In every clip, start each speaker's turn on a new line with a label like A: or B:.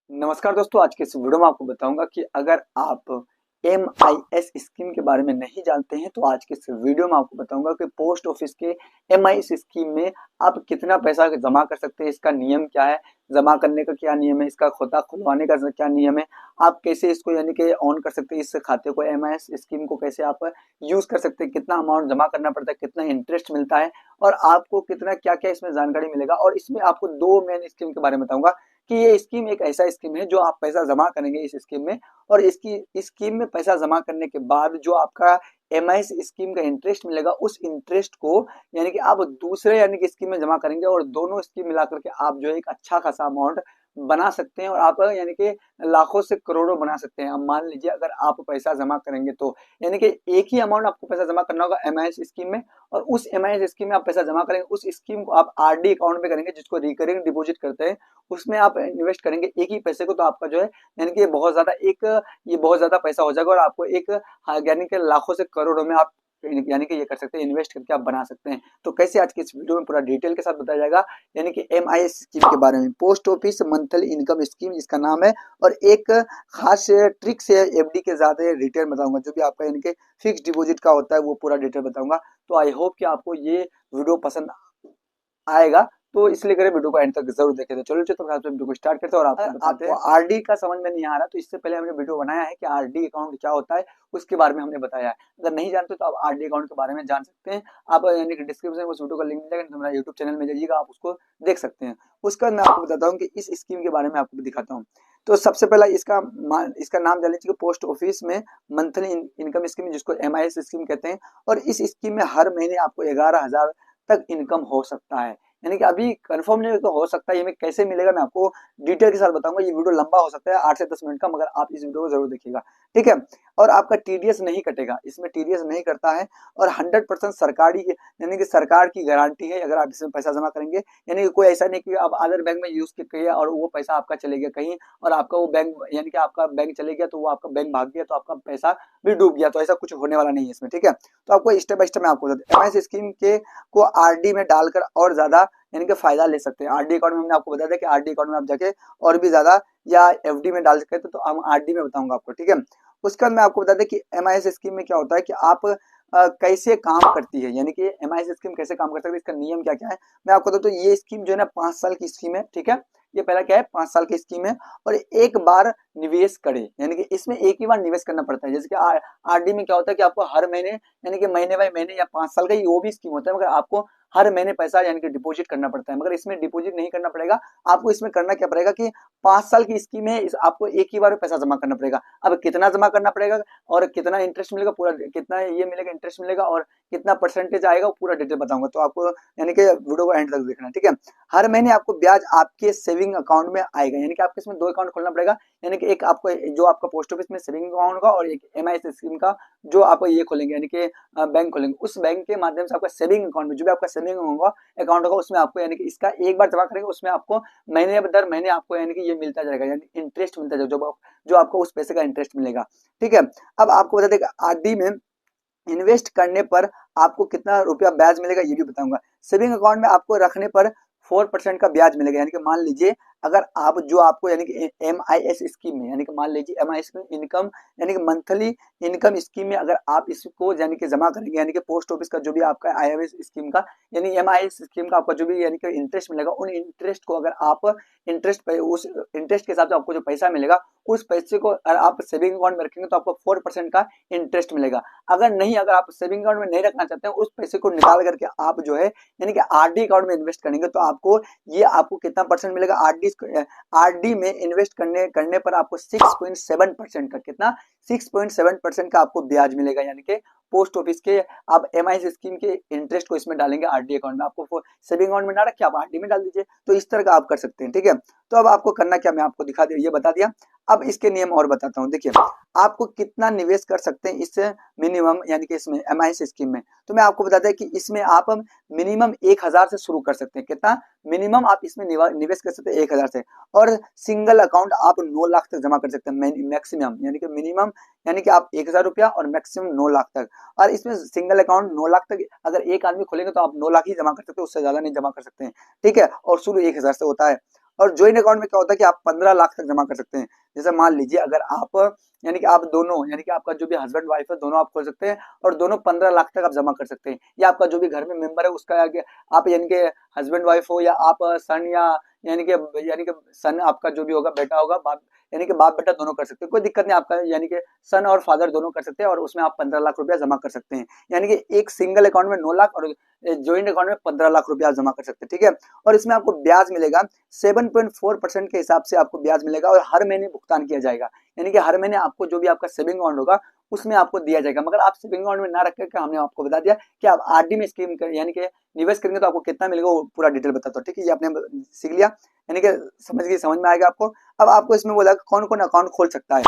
A: नमस्कार दोस्तों, आज के इस वीडियो में आपको बताऊंगा कि अगर आप MIS स्कीम के बारे में नहीं जानते हैं तो आज के इस वीडियो में आपको बताऊंगा कि पोस्ट ऑफिस के MIS स्कीम में आप कितना पैसा जमा कर सकते हैं, इसका नियम क्या है, जमा करने का क्या नियम है, इसका खाता खुलवाने का क्या नियम है, आप कैसे इसको यानी कि ऑन कर सकते हैं, इस खाते को MIS स्कीम को कैसे आप यूज कर सकते हैं, कितना अमाउंट जमा करना पड़ता है, कितना इंटरेस्ट मिलता है और आपको कितना क्या क्या इसमें जानकारी मिलेगा। और इसमें आपको दो मेन स्कीम के बारे में बताऊंगा कि ये स्कीम एक ऐसा स्कीम है जो आप पैसा जमा करेंगे इस स्कीम में, और इसकी स्कीम में पैसा जमा करने के बाद जो आपका MIS स्कीम का इंटरेस्ट मिलेगा उस इंटरेस्ट को यानी कि आप दूसरे यानी कि स्कीम में जमा करेंगे और दोनों स्कीम मिला करके आप जो है एक अच्छा खासा अमाउंट बना सकते हैं और आप यानी कि लाखों से करोड़ों बना सकते हैं। अब मान लीजिए अगर आप पैसा जमा करेंगे तो यानी कि एक ही अमाउंट आपको पैसा जमा करना होगा MIS स्कीम में, और उस MIS स्कीम में आप पैसा जमा करेंगे, उस स्कीम को आप RD अकाउंट में करेंगे जिसको रिकरिंग डिपॉजिट करते हैं, उसमें आप इन्वेस्ट करेंगे एक ही पैसे को, तो आपका जो है यानी कि ये बहुत ज्यादा पैसा हो जाएगा और आपको एक यानी कि लाखों से करोड़ों में आप यानी कि ये कर सकते हैं, इन्वेस्ट करके आप बना सकते हैं। तो कैसे आज की इस वीडियो में पूरा डिटेल के साथ बताया जाएगा यानी कि MIS स्कीम के बारे में, post office monthly income scheme इसका नाम है। और एक खास ट्रिक्स है FD के ज्यादा डिटेल बताऊंगा, जो भी आपका यानी कि फिक्स डिपॉजिट का होता है वो पूरा डिटेल बताऊंगा। तो आई होप कि आपको ये वीडियो पसंद आएगा, तो इसलिए करें वीडियो को एंड तक जरूर देखें। तो चलो तो वीडियो को स्टार्ट करते हैं और आपको बताते हैं। आपको RD का समझ में नहीं आ रहा तो इससे पहले हमने वीडियो बनाया है कि RD अकाउंट क्या होता है, उसके बारे में हमने बताया है। अगर नहीं जानते तो आप RD अकाउंट के बारे में जान सकते हैं। आप यानी कि डिस्क्रिप्शन में उस वीडियो का लिंक मिल जाएगा, हमारा यूट्यूब चैनल में जाइएगा, आप उसको देख सकते हैं। उसके बाद मैं आपको बताता हूँ कि इस स्कीम के बारे में आपको दिखाता हूँ। तो सबसे पहला इसका नाम जान लीजिए, पोस्ट ऑफिस में मंथली इनकम स्कीम, जिसको MIS स्कीम कहते हैं। और इस स्कीम में हर महीने आपको 11,000 तक इनकम हो सकता है, यानी कि अभी कंफर्म नहीं तो हो सकता है। ये मैं कैसे मिलेगा मैं आपको डिटेल के साथ बताऊंगा। ये वीडियो लंबा हो सकता है 8 से 10 मिनट का, मगर आप इस वीडियो को जरूर देखिएगा, ठीक है। और आपका TDS नहीं कटेगा, इसमें TDS नहीं करता है। और 100% सरकारी यानी कि सरकार की गारंटी है अगर आप इसमें पैसा जमा करेंगे। यानी कि कोई ऐसा नहीं कि आप अदर बैंक में यूज किया और वो पैसा आपका चले गया कहीं और आपका वो बैंक यानी कि आपका बैंक चले गया तो वो आपका बैंक भाग गया तो आपका पैसा भी डूब गया, तो ऐसा कुछ होने वाला नहीं है इसमें, ठीक है। तो आपको स्टेप बाय स्टेप मैं आपको MIS स्कीम के को RD में डालकर और ज्यादा यानी कि फायदा ले सकते हैं। RD अकाउंट में हमने आपको बताया था कि RD अकाउंट में आप जाके और भी ज्यादा या FD में डाल सकते हैं, तो हम RD में बताऊंगा आपको, ठीक है। उसके बाद मैं आपको बता दें कि MIS स्कीम में क्या होता है कि आप कैसे काम करती है, यानी कि MIS स्कीम कैसे काम करती है, इसका नियम क्या क्या है मैं आपको बताता हूँ। ये स्कीम जो है ना 5 साल की स्कीम है, ठीक है। ये पहला क्या है, 5 साल की स्कीम है और एक बार निवेश करे, यानी कि इसमें एक ही बार निवेश करना पड़ता है। जैसे कि RD में क्या होता है कि आपको हर महीने यानी कि महीने बाय महीने या 5 साल का वो भी स्कीम होता है, मगर आपको हर महीने पैसा यानी कि डिपॉजिट करना पड़ता है। मगर इसमें डिपॉजिट नहीं करना पड़ेगा, आपको इसमें करना क्या पड़ेगा कि 5 साल की स्कीम है, आपको एक ही बार पैसा जमा करना पड़ेगा। अब कितना जमा करना पड़ेगा और कितना इंटरेस्ट मिलेगा, पूरा कितना ये मिलेगा इंटरेस्ट मिलेगा और कितना परसेंटेज आएगा, वो पूरा डिटेल बताऊंगा। तो आपको यानी कि वीडियो को एंड तक देखना, ठीक है। हर महीने आपको ब्याज आपके सेविंग अकाउंट में आएगा, यानी कि आपको इसमें 2 अकाउंट खोलना पड़ेगा। यानी कि एक आपको जो आपका पोस्ट ऑफिस में सेविंग अकाउंट होगा और एक MIS स्कीम का जो आप ये खोलेंगे यानी कि बैंक खोलेंगे, उस बैंक के माध्यम से आपका सेविंग अकाउंट में जो भी आपका सेविंग होगा अकाउंट होगा उसमें आपको यानी कि इसका एक बार जमा करेंगे उसमें आपको महीने दर महीने आपको यानी कि ये मिलता जाएगा, यानी इंटरेस्ट मिलता जाएगा, जो आपको उस पैसे का इंटरेस्ट मिलेगा, ठीक है। अब आपको बता दें RD में इन्वेस्ट करने पर आपको कितना रुपया ब्याज मिलेगा ये भी बताऊंगा। सेविंग अकाउंट में आपको रखने पर 4% का ब्याज मिलेगा, यानी कि मान लीजिए अगर आप जो आपको यानी कि MIS स्कीम में यानी कि मान लीजिए MIS में इनकम यानी कि मंथली इनकम स्कीम में अगर आप इसको यानी कि जमा करेंगे, यानी कि पोस्ट ऑफिस का जो भी आपका IMS स्कीम का यानी MIS स्कीम का आपका जो भी यानी कि इंटरेस्ट मिलेगा, उन इंटरेस्ट को अगर आप उस इंटरेस्ट के हिसाब से आपको जो पैसा मिलेगा उस पैसे को अगर आप सेविंग अकाउंट में रखेंगे तो आपको 4% का इंटरेस्ट मिलेगा। अगर आप सेविंग अकाउंट में नहीं रखना चाहते हैं, उस पैसे को निकाल करके आप जो है यानी कि RD अकाउंट में इन्वेस्ट करेंगे तो आपको कितना परसेंट मिलेगा। RD में इन्वेस्ट करने पर आपको 6.7% का कितना 6.7% का आपको ब्याज मिलेगा, यानी कि पोस्ट ऑफिस के आप MIS स्कीम के इंटरेस्ट को इसमें डालेंगे RD अकाउंट में, आपको सेविंग अकाउंट में ना रखे आप RD में डाल दीजिए, तो इस तरह का आप कर सकते हैं, ठीक है। तो अब आपको करना क्या मैं आपको दिखा दिया, ये बता दिया। अब इसके नियम और बताता हूँ। देखिए आपको कितना निवेश कर सकते हैं इस मिनिमम यानी कि इसमें MIS स्कीम में, तो मैं आपको बता दें कि इसमें आप मिनिमम 1,000 से शुरू कर सकते हैं। कितना मिनिमम आप इसमें निवेश कर सकते हैं 1,000 से, और सिंगल अकाउंट आप 9 लाख तक जमा कर सकते हैं मैक्सिमम, यानी कि मिनिमम यानी कि आप 1,000 रुपया और मैक्सिमम 9 लाख तक। और इसमें सिंगल अकाउंट 9 लाख तक अगर एक आदमी खोलेंगे तो आप 9 लाख ही जमा कर सकते हैं, उससे ज्यादा नहीं जमा कर सकते हैं, ठीक है। और शुरू 1,000 से होता है। और ज्वाइंट अकाउंट में क्या होता है कि आप 15 लाख तक जमा कर सकते हैं। जैसे मान लीजिए अगर आप यानी कि आप दोनों यानी कि आपका जो भी हस्बैंड वाइफ है दोनों आप खोल सकते हैं और दोनों 15 लाख तक आप जमा कर सकते हैं, या आपका जो भी घर में मेंबर है उसका आगे आप यानी कि हस्बैंड वाइफ हो या आप सन या यानी कि सन आपका जो भी होगा बेटा होगा बाप यानी कि बाप बेटा दोनों कर सकते हैं, कोई दिक्कत नहीं आपका यानी कि सन और फादर दोनों कर सकते हैं और उसमें आप 15 लाख रुपया जमा कर सकते हैं। यानी कि एक सिंगल अकाउंट में 9 लाख और ज्वाइंट अकाउंट में 15 लाख रुपया आप जमा कर सकते हैं, ठीक है। और इसमें आपको ब्याज मिलेगा 7.4% के हिसाब से आपको ब्याज मिलेगा और हर महीने भुगतान किया जाएगा। यानी कि हर महीने आपको जो भी आपका सेविंग अकाउंट होगा उसमें आपको दिया जाएगा, मगर आप सेविंग अकाउंट में ना रख करके हमने आपको बता दिया कि आप आरडी में स्कीम कर यानी कि निवेश करेंगे तो आपको कितना मिलेगा वो पूरा डिटेल बताता हूँ, ठीक है। ये आपने सीख लिया यानी कि समझ में आएगा आपको। अब आपको इसमें बोला कौन कौन अकाउंट खोल सकता है,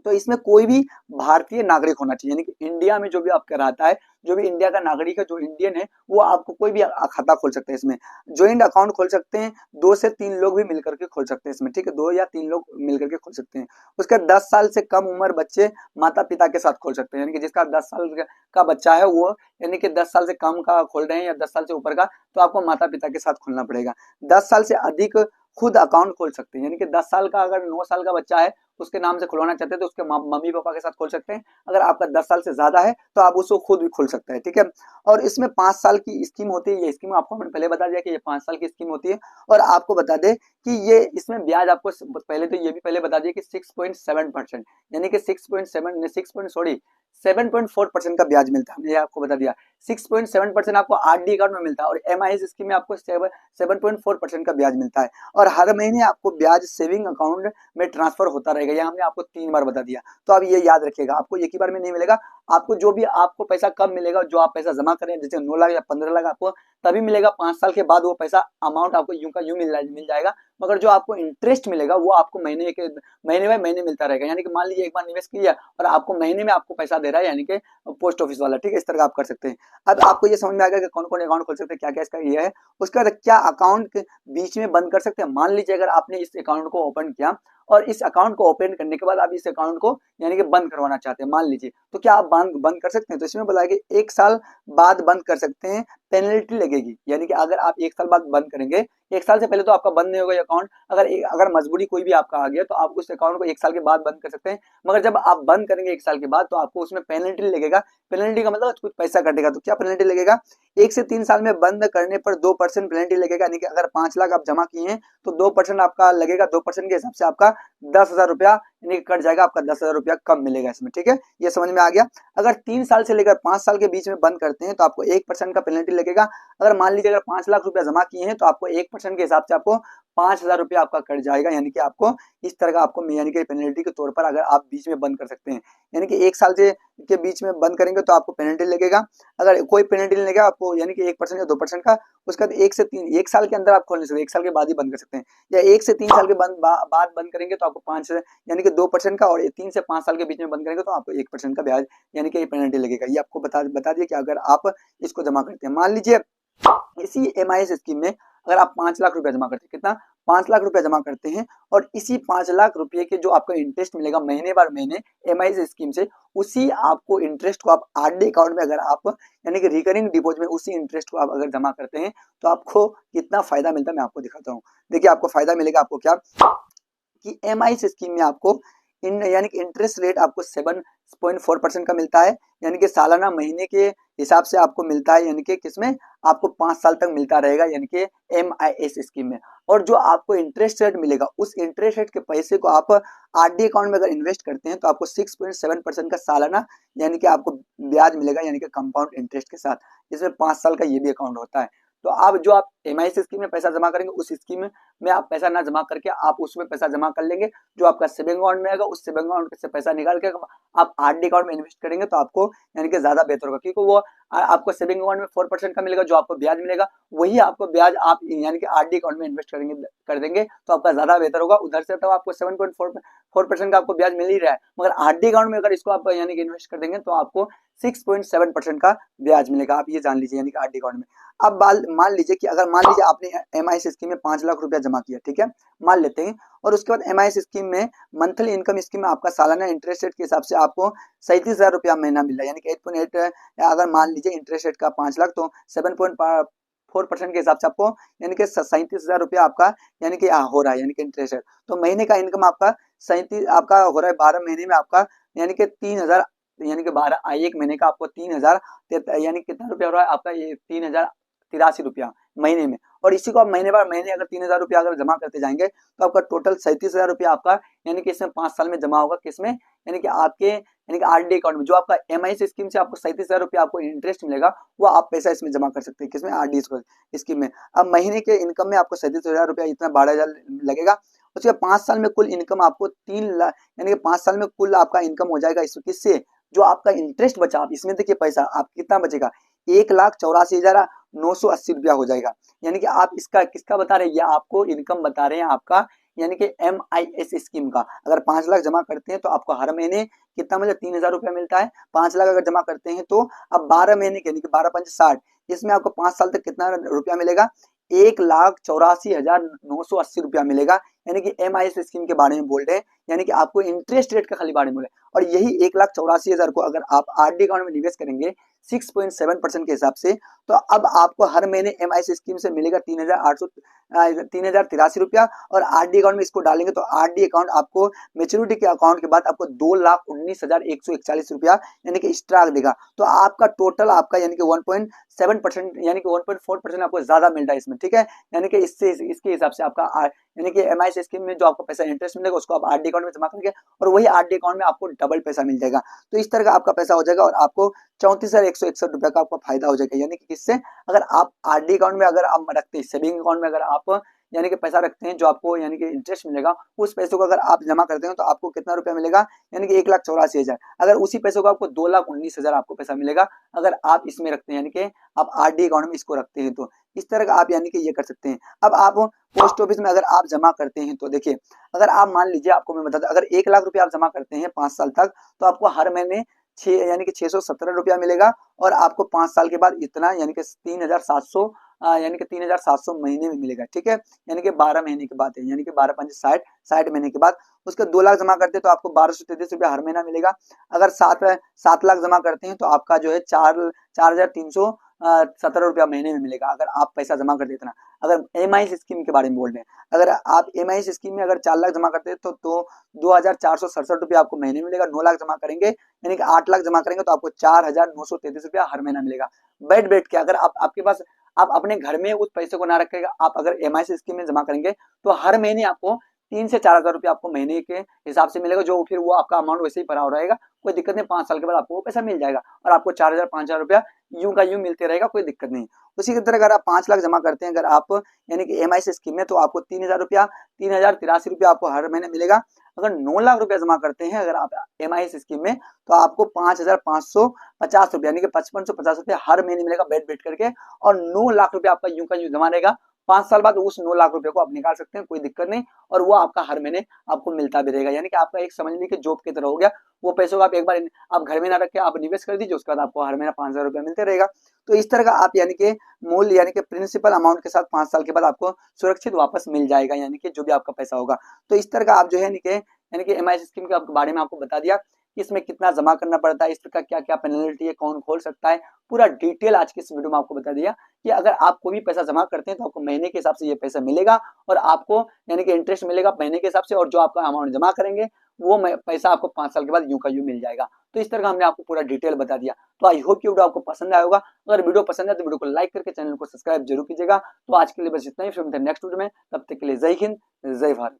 A: तो इसमें कोई भी भारतीय नागरिक होना चाहिए, यानी कि इंडिया में जो भी आपका रहता है, जो भी इंडिया का नागरिक है, जो इंडियन है, वो आपको कोई भी खाता खोल सकते हैं। इसमें ज्वाइंट अकाउंट खोल सकते हैं, 2 से 3 लोग भी मिलकर के खोल सकते हैं इसमें, ठीक है। 2 या 3 लोग मिलकर के खोल सकते हैं। उसके 10 साल से कम उम्र बच्चे माता पिता के साथ खोल सकते हैं, यानी कि जिसका 10 साल का बच्चा है वो यानी कि 10 साल से कम का खोल रहे हैं या 10 साल से ऊपर का, तो आपको माता पिता के साथ खोलना पड़ेगा। 10 साल से अधिक खुद अकाउंट खोल सकते हैं, यानी कि 10 साल का अगर 9 साल का बच्चा है उसके नाम से खुलवाना चाहते हैं तो उसके मम्मी पापा के साथ खोल सकते हैं। अगर आपका 10 साल से ज्यादा है तो आप उसको खुद भी खोल सकते हैं, ठीक है। और इसमें 5 साल की स्कीम होती है, ये स्कीम आपको हमने पहले बता दिया कि ये 5 साल की स्कीम होती है। और आपको बता दें कि ये इसमें ब्याज आपको पहले तो ये भी पहले बता दिया कि 6.7% यानी कि 7.4% का ब्याज मिलता है, हमने आपको बता दिया। 6.7% आपको आरडी अकाउंट में मिलता है और एमआईएस स्कीम में आपको 7.4% का ब्याज मिलता है। और हर महीने आपको ब्याज सेविंग अकाउंट में ट्रांसफर होता रहेगा, ये हमने आपको 3 बार बता दिया। तो अब ये याद रखिएगा, आपको एक ही बार में नहीं मिलेगा, आपको जो भी आपको पैसा कब मिलेगा, जो आप पैसा जमा करें जैसे 9 लाख या 15 लाख आपको तभी मिलेगा, 5 साल के बाद वो पैसा अमाउंट आपको यूं का यूं मिल जाएगा। मगर जो आपको इंटरेस्ट मिलेगा वो आपको महीने बाय महीने मिलता रहेगा। यानी कि मान लीजिए एक बार निवेश किया और आपको महीने में आपको पैसा दे रहा है, यानी कि पोस्ट ऑफिस वाला, ठीक है। इस तरह का आप कर सकते हैं। अब आपको ये समझ में आ गया कि कौन कौन अकाउंट खोल सकते हैं, क्या क्या इसका ये है। उसके बाद क्या अकाउंट बीच में बंद कर सकते हैं। मान लीजिए अगर आपने इस अकाउंट को ओपन किया और इस अकाउंट को ओपन करने के बाद आप इस अकाउंट को यानी कि बंद करवाना चाहते हैं, मान लीजिए, तो क्या आप बंद कर सकते हैं। तो इसमें बोला है कि 1 साल बाद बंद कर सकते हैं, पेनल्टी लगेगी। यानी कि अगर आप 1 साल बाद बंद करेंगे, 1 साल से पहले तो आपका बंद नहीं होगा अकाउंट। अगर मजबूरी कोई भी आपका आ गया तो आप उस अकाउंट को 1 साल के बाद बंद कर सकते हैं। मगर जब आप बंद करेंगे 1 साल के बाद तो आपको उसमें पेनल्टी लगेगा। पेनल्टी का मतलब कुछ पैसा कटेगा। तो क्या पेनल्टी लगेगा, 1 से 3 साल में बंद करने पर 2% पेनल्टी लगेगा। यानी कि अगर 5 लाख आप जमा किए हैं तो 2% आपका लगेगा। 2% के हिसाब से आपका 10,000 रुपया यानी कि कट जाएगा, आपका 10,000 रुपया कम मिलेगा इसमें, ठीक है। ये समझ में आ गया। अगर 3 साल से लेकर 5 साल के बीच में बंद करते हैं तो आपको 1% का पेनल्टी लगेगा। अगर मान लीजिए अगर 5 लाख रुपया जमा किए हैं तो आपको 1% के हिसाब से आपको 5,000 रुपया आपका कट जाएगा। यानी कि आपको इस तरह का आपको यानी कि पेनल्टी के तौर पर अगर आप बीच में बंद कर सकते हैं, यानी कि 1 साल से के बीच में बंद करेंगे तो आपको पेनल्टी लगेगा। अगर कोई पेनल्टी नहीं लगेगा आपको यानी कि 1% या 2% का, उसके बाद 1 से 3 1 साल के अंदर आप खोल नहीं सकते, 1 साल के बाद ही बंद कर सकते हैं। या 1 से 3 साल के बाद बंद करेंगे तो आपको 5 यानी कि 2% का, और 3 से 5 साल के बीच में बंद करेंगे तो आपको 1% का ब्याज यानी कि पेनल्टी लगेगा। ये आपको बता दिया कि अगर आप इसको जमा करते हैं। मान लीजिए इसी एमआईएस स्कीम में अगर आप 5 लाख रुपया जमा करते हैं, कितना 5 लाख रुपया जमा करते हैं और इसी 5 लाख रुपये के जो आपका इंटरेस्ट मिलेगा महीने बार महीने एमआईएस स्कीम से, उसी आपको इंटरेस्ट को आप आरडी अकाउंट में अगर आप यानी कि रिकरिंग डिपॉजिट में उसी इंटरेस्ट को आप अगर जमा करते हैं तो आपको कितना फायदा मिलता है मैं आपको दिखाता हूँ। देखिए आपको फायदा मिलेगा, आपको क्या कि एमआईएस स्कीम में आपको यानी कि इंटरेस्ट रेट आपको 7.4% का मिलता है, यानी कि सालाना महीने के हिसाब से आपको मिलता है, यानी कि किसमें आपको 5 साल तक मिलता रहेगा, यानी कि एमआईएस स्कीम में। और जो आपको इंटरेस्ट रेट मिलेगा उस इंटरेस्ट रेट के पैसे को आप आरडी अकाउंट में अगर इन्वेस्ट करते हैं तो आपको 6.7% का सालाना यानी कि आपको ब्याज मिलेगा, यानी कि कंपाउंड इंटरेस्ट के साथ। इसमें 5 साल का ये भी अकाउंट होता है। तो आप एमआईएस स्कीम में पैसा जमा करेंगे उस स्कीम में आप पैसा ना जमा करके आप उसमें पैसा जमा कर लेंगे, जो आपका सेविंग अकाउंट में आएगा उस सेविंग अकाउंट से पैसा निकाल के आप आरडी अकाउंट में इन्वेस्ट करेंगे तो आपको यानी कि ज्यादा बेहतर होगा, क्योंकि वो आपको सेविंग अकाउंट में 4% का मिलेगा जो आपको ब्याज मिलेगा, वही आपको ब्याज आप यानी कि आरडी अकाउंट में इन्वेस्ट कर देंगे तो आपका ज्यादा बेहतर होगा। उधर से तो आपको 7.4% का आपको ब्याज मिल ही रहा है, मगर आरडी अकाउंट में अगर इसको आप यानी कि इन्वेस्ट कर देंगे तो आपको 6.7% का ब्याज मिलेगा। आप ये जान लीजिए यानी कि आरडी अकाउंट में। अब मान लीजिए कि अगर मान लीजिए आपने एमआईएस स्कीम में 5 लाख रुपया जमा किया, ठीक है, मान लेते हैं, और उसके बाद एमआईएस स्कीम में मंथली इनकम स्कीम में आपका सालाना इंटरेस्ट रेट के हिसाब से आपको 37,000 रुपया महीना मिल रहा है, यानी कि 8.8 अगर मान लीजिए इंटरेस्ट रेट का 5 लाख तो 4% के हिसाब से आपको यानी कि 37,000 रुपया आपका यानी कि हो रहा है यानी कि इंटरेस्ट है। तो महीने का इनकम आपका 37 आपका हो रहा है 12 महीने में आपका यानी कि 3,000 यानी कि 12 एक महीने का आपको 3,000 यानी कितना रुपया हो रहा है आपका ये 3,083 रुपया महीने में। और इसी को आप महीने बार महीने अगर 3,000 रुपया अगर जमा करते जाएंगे तो आपका टोटल 37,000 रुपया आपका यानी कि इसमें 5 साल में जमा होगा। किसमें? यानी कि आपके यानी कि आरडी अकाउंट में जो आपका एमआई स्कीम से आपको 37,000 रुपया आपको इंटरेस्ट मिलेगा, वो आप पैसा इसमें जमा कर सकते हैं। किसमें? आरडी स्कीम में। अब महीने के इनकम में आपको 37,000 रुपया इतना 12,000 लगेगा। उसके 5 साल में कुल इनकम आपको 3 लाख यानी कि 5 साल में कुल आपका इनकम हो जाएगा इसमें। किससे? जो आपका इंटरेस्ट बचा, आप इसमें देखिए पैसा आप कितना बचेगा, 1,84,980 रुपया हो जाएगा। यानी कि आप इसका किसका बता रहे हैं? ये आपको इनकम बता रहे हैं आपका यानी कि MIS स्कीम का। अगर 5 लाख जमा करते हैं तो आपको हर महीने कितना मिलता है? 3,000 रुपया मिलता है। 5 लाख अगर जमा करते हैं तो अब 12 महीने के यानी कि 12 पंच 60, इसमें आपको 5 साल तक कितना रुपया मिलेगा? 1,84,980 रुपया मिलेगा। यानी कि MIS स्कीम के बारे में बोल रहे हैं, यानी कि आपको इंटरेस्ट रेट का खाली बारे में बोले। और यही 1,84,000 को अगर आप आरडी अकाउंट में निवेश करेंगे 6.7% के हिसाब से, तो अब आपको हर महीने MIS स्कीम से मिलेगा 3,083 रुपया। और आरडी अकाउंट में इसको डालेंगे तो आरडी अकाउंट आपको मेच्योरिटी के अकाउंट के बाद आपको 2,19,141 रुपया यानी कि एक्स्ट्रा देगा। तो आपका टोटल आपका यानी कि 1.7% यानी कि 1.4% आपको ज्यादा मिल रहा है इसमें। ठीक है, यानी कि इससे इसके हिसाब से आपका यानी कि MIS स्कीम में जो आपको पैसा इंटरेस्ट मिलेगा उसको आप आरडी अकाउंट में जमा करेंगे और वही आरडी अकाउंट में आपको डबल पैसा मिल जाएगा। तो इस तरह का आपका पैसा हो जाएगा और आपको 34,161 रुपया का आपका फायदा हो जाएगा। यानी कि किससे? अगर आप आरडी अकाउंट में अगर आप रखते हैं, सेविंग अकाउंट में अगर आप यानी कि पैसा रखते हैं जो आपको यानी कि इंटरेस्ट मिलेगा, उस पैसों को अगर आप जमा करते हैं तो आपको कितना रुपया मिलेगा? यानी कि 1,84,000। अगर उसी पैसों को आपको 2,19,000 आपको पैसा मिलेगा अगर आप इसमें रखते हैं, यानी कि आप आरडी अकाउंट में इसको रखते हैं। तो इस तरह का आप यानी कि ये कर सकते हैं। अब आप पोस्ट ऑफिस में अगर आप जमा करते हैं तो देखिए, अगर आप मान लीजिए आपको मैं बताता, अगर 1,00,000 रुपया आप जमा करते हैं 5 साल तक तो आपको हर महीने यानी कि 617 रुपया मिलेगा। और आपको 5 साल के बाद इतना यानी कि 3,700 यानी कि 3,700 महीने में मिलेगा। ठीक है, यानी कि 12 महीने के बाद है, यानी कि 12 पंच 60 महीने के बाद उसके 2 लाख जमा करते हैं तो आपको 1,233 रुपया हर महीना मिलेगा। अगर 7 लाख जमा करते हैं तो आपका जो है 4,317 रुपया महीने में मिलेगा अगर आप पैसा जमा करते इतना। अगर MIS स्कीम के बारे में बोल रहे हैं, अगर आप MIS स्कीम में अगर 4 लाख जमा करते हैं तो 2,467 रुपया आपको महीने में मिलेगा। 9 लाख जमा करेंगे यानी कि 8 लाख जमा करेंगे तो आपको 4,933 रुपया हर महीना मिलेगा। बैठ के अगर आपके पास आप अपने घर में उस पैसे को ना रखेगा, आप अगर MIS स्कीम में जमा करेंगे तो हर महीने आपको 3 से 4,000 रुपया आपको महीने के हिसाब से मिलेगा, जो फिर वो आपका अमाउंट वैसे ही भरा हो रहेगा, कोई दिक्कत नहीं। 5 साल के बाद आपको वो पैसा मिल जाएगा और आपको 4,000 5,000 रुपया यूं का यूं मिलते रहेगा, कोई दिक्कत नहीं। उसी की तरह अगर आप 5 लाख जमा करते हैं अगर आप यानी कि MIS स्कीम में, तो आपको 3,000 रुपया 3,083 रुपया आपको हर महीने मिलेगा। अगर 9 लाख रुपया जमा करते हैं अगर आप MIS स्कीम में तो आपको 5,550 रुपया यानी कि 5,550 रुपया हर महीने मिलेगा बैठ करके। और 9 लाख रुपया आपका यूं का यूं जमा रहेगा। 5 साल बाद उस 9 लाख रुपए को आप निकाल सकते हैं, कोई दिक्कत नहीं। और वो आपका हर महीने आपको मिलता भी रहेगा, यानी कि आपका एक समझ लीजिए कि जॉब की तरह हो गया। वो पैसों को आप एक बार आप घर में ना रख के आप निवेश कर दीजिए, उसके बाद आपको हर महीना 5,000 रुपया मिलते रहेगा। तो इस तरह का आप यानी कि मूल यानी कि प्रिंसिपल अमाउंट के साथ 5 साल के बाद आपको सुरक्षित वापस मिल जाएगा, यानी कि जो भी आपका पैसा होगा। तो इस तरह का आप जो है यानी कि MIS स्कीम के बारे में आपको बता दिया कि इसमें कितना जमा करना पड़ता है, इसका क्या क्या पेनल्टी है, कौन खोल सकता है, पूरा डिटेल आज के इस वीडियो में आपको बता दिया कि अगर आप कोई भी पैसा जमा करते हैं तो आपको महीने के हिसाब से ये पैसा मिलेगा और आपको यानी कि इंटरेस्ट मिलेगा महीने के हिसाब से, और जो आपका अमाउंट जमा करेंगे वो पैसा आपको 5 साल के बाद यूं का यूं मिल जाएगा। तो इस तरह का हमने आपको पूरा डिटेल बता दिया। तो आई होप कि वीडियो आपको पसंद आया होगा। अगर वीडियो पसंद है तो वीडियो को लाइक करके चैनल को सब्सक्राइब जरूर कीजिएगा। तो आज के लिए बस इतना ही, फिर नेक्स्ट वीडियो में, तब तक के लिए जय हिंद, जय भारत।